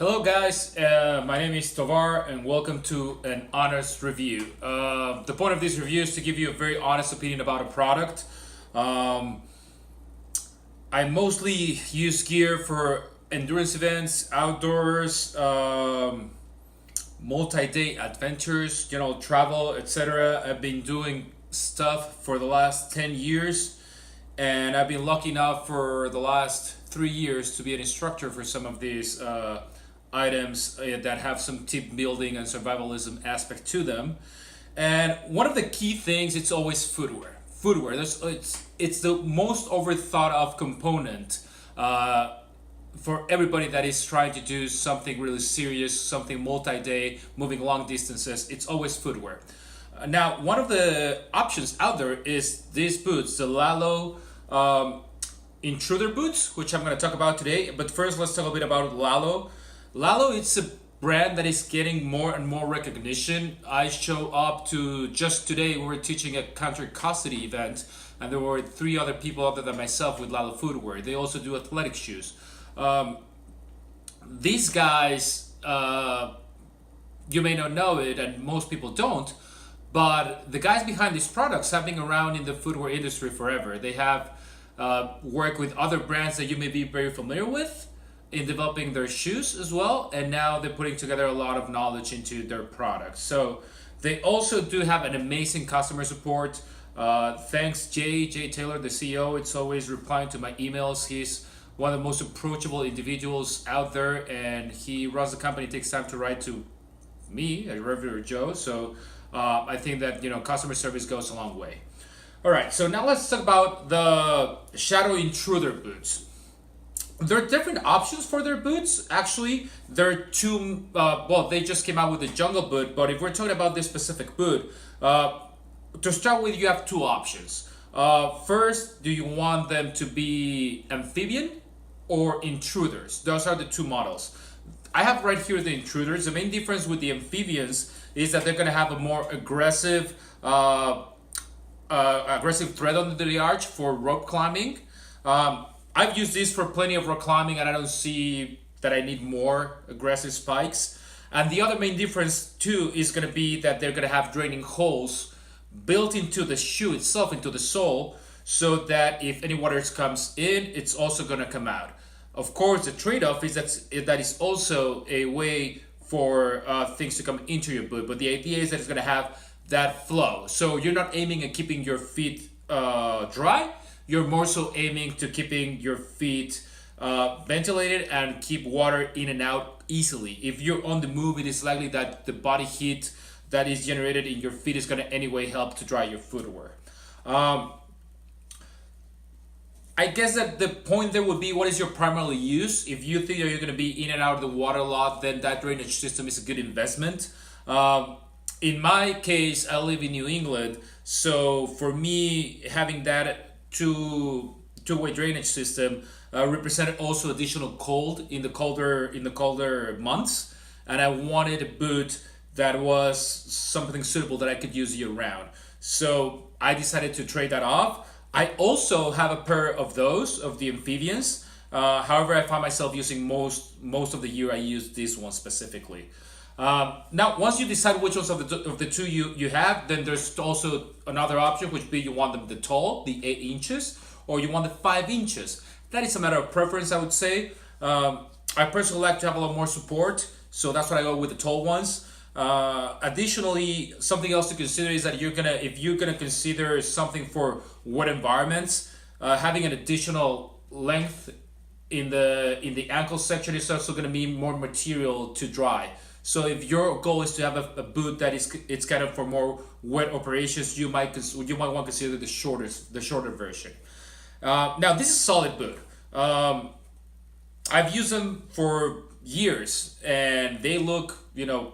Hello, guys. My name is Tovar, and welcome to an honest review. The point of this review is to give you a very honest opinion about a product. Um, I mostly use gear for endurance events, outdoors, multi-day adventures, travel, etc. I've been doing stuff for the last 10 years, and I've been lucky enough for the last 3 years to be an instructor for some of these items that have some team building and survivalism aspect to them. And one of the key things, it's always footwear. Footwear. It's the most overthought of component for everybody that is trying to do something really serious, something multi-day, moving long distances. It's always footwear. Now, one of the options out there is these boots, the Lalo Intruder boots, which I'm going to talk about today. But first, let's talk a bit about Lalo. Lalo, it's a brand that is getting more and more recognition. I show up to just today. We were teaching a country custody event, and there were three other people other than myself with Lalo footwear. They also do athletic shoes. These guys, you may not know it, and most people don't, but the guys behind these products have been around in the footwear industry forever. They have worked with other brands that you may be very familiar with in developing their shoes as well, and now they're putting together a lot of knowledge into their products. So they also do have an amazing customer support. Thanks Jay Taylor, the CEO. It's always replying to my emails. He's one of the most approachable individuals out there, and he runs the company, takes time to write to me, a regular Joe. So I think that customer service goes a long way. All right, so now let's talk about the Shadow Intruder boots. There are different options for their boots. Actually, there are two. They just came out with the jungle boot, but if we're talking about this specific boot, to start with, you have two options. First, do you want them to be Amphibian or Intruders? Those are the two models. I have right here the Intruders. The main difference with the Amphibians is that they're going to have a more aggressive thread under the arch for rope climbing. I've used this for plenty of rock climbing, and I don't see that I need more aggressive spikes. And the other main difference too is going to be that they're going to have draining holes built into the shoe itself, into the sole, so that if any water comes in, it's also going to come out. Of course, the trade-off is that is also a way for things to come into your boot, but the idea is that it's going to have that flow. So you're not aiming at keeping your feet dry. You're more so aiming to keeping your feet ventilated and keep water in and out easily. If you're on the move, it is likely that the body heat that is generated in your feet is going to anyway help to dry your footwear. I guess that the point there would be, what is your primary use? If you think that you're going to be in and out of the water a lot, then that drainage system is a good investment. In my case, I live in New England, so for me, having that two-way drainage system represented also additional cold in the colder months, and I wanted a boot that was something suitable that I could use year round. So I decided to trade that off. I also have a pair of those, of the Amphibians. However, I find myself using most of the year I use this one specifically. Now, once you decide which ones of the two you have, then there's also another option, which be you want them the tall, the 8 inches, or you want the 5 inches. That is a matter of preference, I would say. I personally like to have a lot more support, so that's why I go with the tall ones. Additionally, something else to consider is that if you're gonna consider something for wet environments, having an additional length in the ankle section is also gonna be more material to dry. So if your goal is to have a boot that it's kind of for more wet operations, you might want to consider the shorter version. Now this is a solid boot. I've used them for years, and they look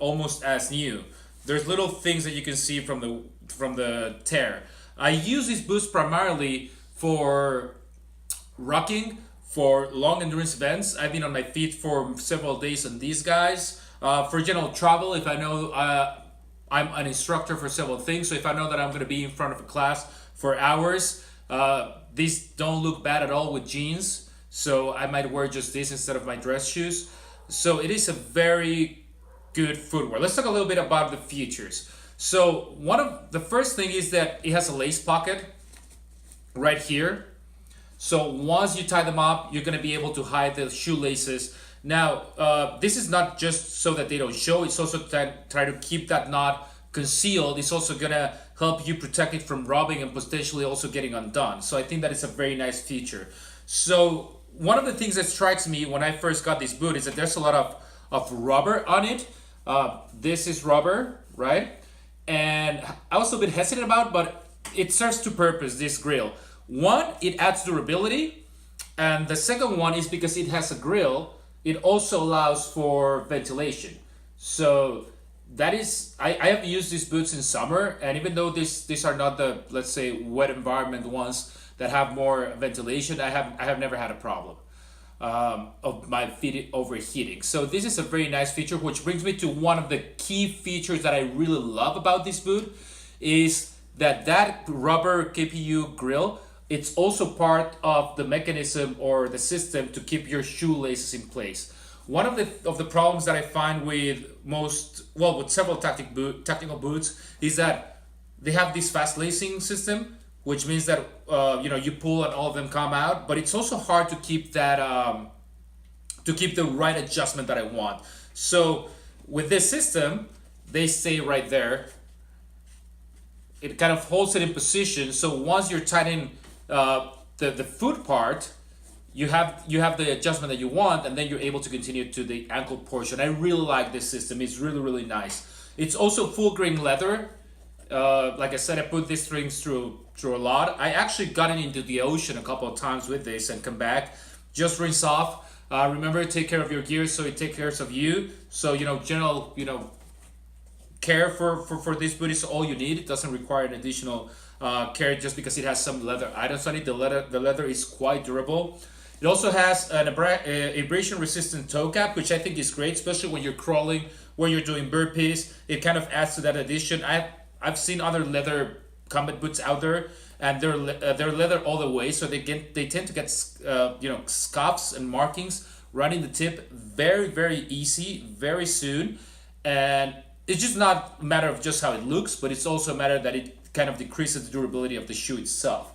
almost as new. There's little things that you can see from the tear. I use these boots primarily for rocking, for long endurance events. I've been on my feet for several days on these guys. For general travel, if I know I'm an instructor for several things, so if I know that I'm going to be in front of a class for hours, these don't look bad at all with jeans, so I might wear just this instead of my dress shoes. So it is a very good footwear. Let's talk a little bit about the features. So one of the first thing is that it has a lace pocket right here. So once you tie them up, you're gonna be able to hide the shoelaces. Now, this is not just so that they don't show, it's also try to keep that knot concealed. It's also gonna help you protect it from rubbing and potentially also getting undone. So I think that it's a very nice feature. So one of the things that strikes me when I first got this boot is that there's a lot of rubber on it. This is rubber, right? And I was a bit hesitant about, but it serves two purposes, this grill. One, it adds durability. And the second one is because it has a grill, it also allows for ventilation. So that is, I have used these boots in summer, and even though these are not the, let's say, wet environment ones that have more ventilation, I have never had a problem of my feet overheating. So this is a very nice feature, which brings me to one of the key features that I really love about this boot is that rubber KPU grill, it's also part of the mechanism or the system to keep your shoelaces in place. One of the problems that I find with with several tactical boots is that they have this fast lacing system, which means that you pull and all of them come out, but it's also hard to keep that to keep the right adjustment that I want. So with this system, they stay right there. It kind of holds it in position. So once you're tightening the foot part, you have the adjustment that you want, and then you're able to continue to the ankle portion. I really like this system. It's really, really nice. It's also full grain leather. Like I said, I put these strings through a lot. I actually got it into the ocean a couple of times with this and come back. Just rinse off. Remember to take care of your gear so it takes care of you. So general care for this boot is all you need. It doesn't require an additional care just because it has some leather items on it. The leather is quite durable. It also has an abrasion-resistant toe cap, which I think is great, especially when you're crawling, when you're doing burpees. It kind of adds to that addition. I've seen other leather combat boots out there, and they're leather all the way, so they tend to get scuffs and markings right in the tip very, very easy, very soon, and it's just not a matter of just how it looks, but it's also a matter that it kind of decreases the durability of the shoe itself.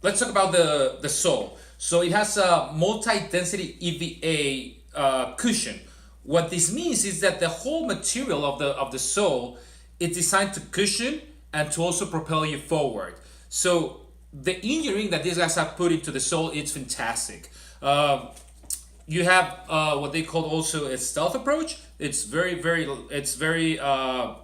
Let's talk about the sole. So it has a multi-density EVA cushion. What this means is that the whole material of the sole is designed to cushion and to also propel you forward. So the engineering that these guys have put into the sole, it's fantastic. You have what they call also a stealth approach. It's very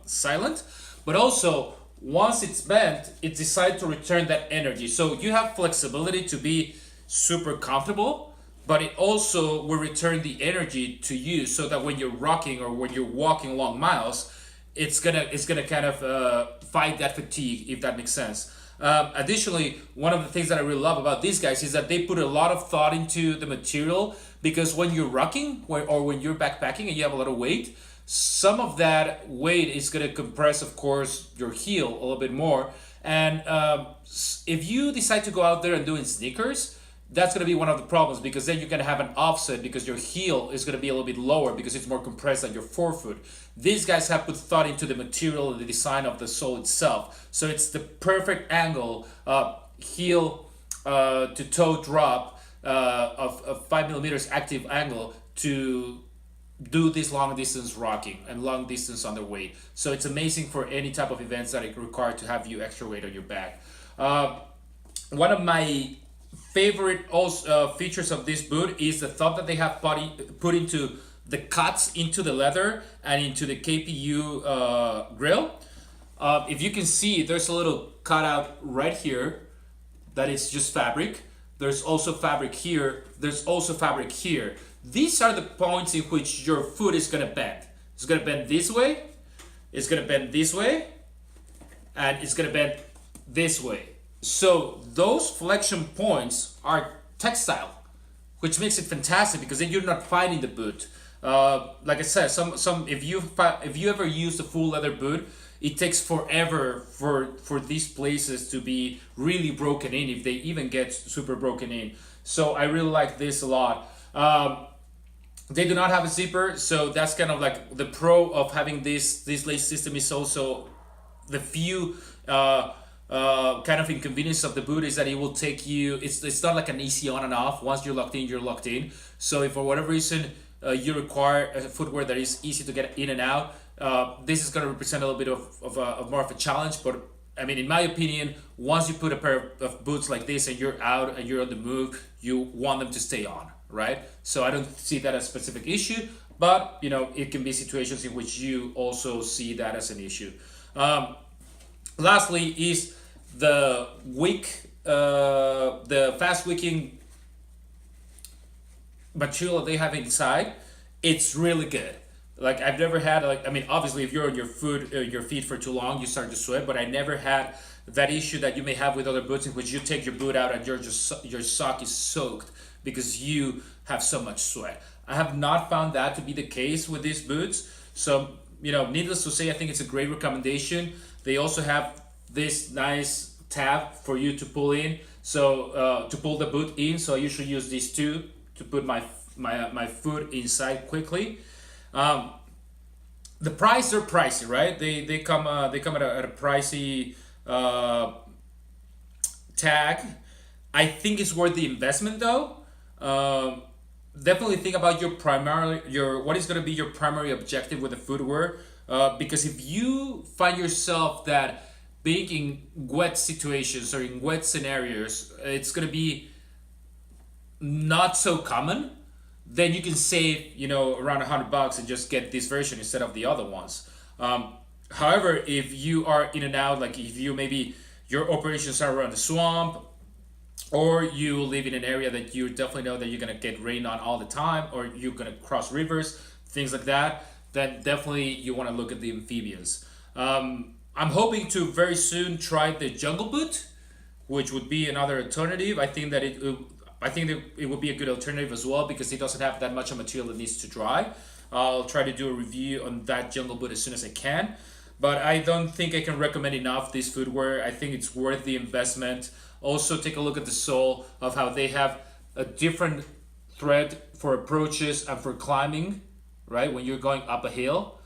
silent, but also once it's bent, it decides to return that energy. So you have flexibility to be super comfortable, but it also will return the energy to you, so that when you're rocking or when you're walking long miles, it's gonna kind of fight that fatigue, if that makes sense. Additionally, one of the things that I really love about these guys is that they put a lot of thought into the material, because when you're rocking or when you're backpacking and you have a lot of weight, some of that weight is going to compress, of course, your heel a little bit more. And if you decide to go out there and doing sneakers, that's going to be one of the problems, because then you're going to have an offset because your heel is going to be a little bit lower because it's more compressed than your forefoot. These guys have put thought into the material and the design of the sole itself. So it's the perfect angle, heel to toe drop of 5 millimeters active angle to do this long distance rocking and long distance underweight. So it's amazing for any type of events that it require to have you extra weight on your back. One of my favorite features of this boot is the thought that they have put into the cuts into the leather and into the KPU grill. If you can see, there's a little cutout right here that is just fabric. There's also fabric here. There's also fabric here. These are the points in which your foot is going to bend. It's going to bend this way, it's going to bend this way, and it's going to bend this way. So those flexion points are textile, which makes it fantastic, because then you're not fighting the boot. Like I said, if you ever use a full leather boot, it takes forever for these places to be really broken in, if they even get super broken in. So I really like this a lot. They do not have a zipper, so that's kind of like the pro of having this lace system. Is also the few kind of inconvenience of the boot is that it will take you. It's not like an easy on and off. Once you're locked in, you're locked in. So if for whatever reason you require a footwear that is easy to get in and out, this is going to represent a little bit of more of a challenge. But I mean, in my opinion, once you put a pair of boots like this and you're out and you're on the move, you want them to stay on, right? So I don't see that as a specific issue, but you know, it can be situations in which you also see that as an issue. Lastly, is the the fast wicking material that they have inside. It's really good. Like I've never had like, I mean, obviously if you're on your feet for too long, you start to sweat. But I never had that issue that you may have with other boots, in which you take your boot out and your sock is soaked because you have so much sweat. I have not found that to be the case with these boots. So you know, needless to say, I think it's a great recommendation. They also have this nice tab for you to pull in, so to pull the boot in. So I usually use these two to put my foot inside quickly. The price are pricey, right? They come at a pricey tag. I think it's worth the investment though. Definitely think about what is going to be your primary objective with the footwear. Because if you find yourself that being in wet situations or in wet scenarios, it's going to be not so common, then you can save, you know, around $100 and just get this version instead of the other ones. However, if you are in and out, like if you maybe your operations are around the swamp, or you live in an area that you definitely know that you're gonna get rained on all the time, or you're gonna cross rivers, things like that, then definitely you want to look at the amphibians. I'm hoping to very soon try the jungle boot, which would be another alternative. I think that it would be a good alternative as well, because it doesn't have that much of material that needs to dry. I'll try to do a review on that jungle boot as soon as I can. But I don't think I can recommend enough this footwear. I think it's worth the investment. Also, take a look at the sole of how they have a different thread for approaches and for climbing, right? When you're going up a hill,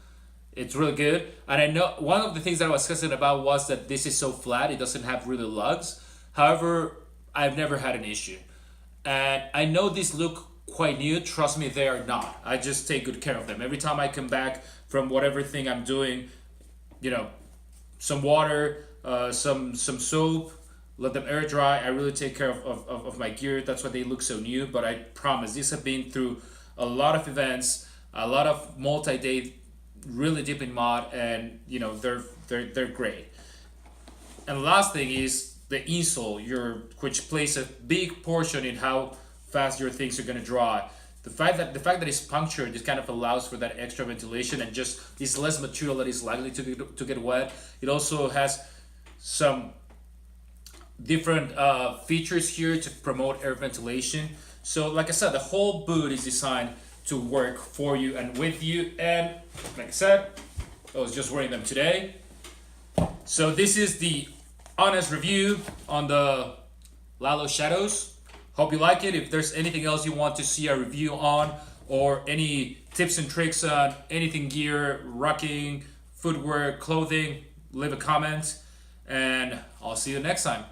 it's really good. And I know one of the things that I was hesitant about was that this is so flat, it doesn't have really lugs. However, I've never had an issue. And I know these look quite new. Trust me, they are not. I just take good care of them. Every time I come back from whatever thing I'm doing, you know, some water, some soap, let them air dry. I really take care of my gear. That's why they look so new. But I promise, these have been through a lot of events, a lot of multi-day, really deep in mud, and you know, they're great. And the last thing is the insole, which plays a big portion in how fast your things are gonna dry. The fact that it's punctured, this kind of allows for that extra ventilation and just is less material that is likely to get wet. It also has some different features here to promote air ventilation. So like I said, the whole boot is designed to work for you and with you. And like I said, I was just wearing them today. So this is the honest review on the Lalo Shadows. Hope you like it. If there's anything else you want to see a review on, or any tips and tricks on anything gear, rocking, footwear, clothing, leave a comment, and I'll see you next time.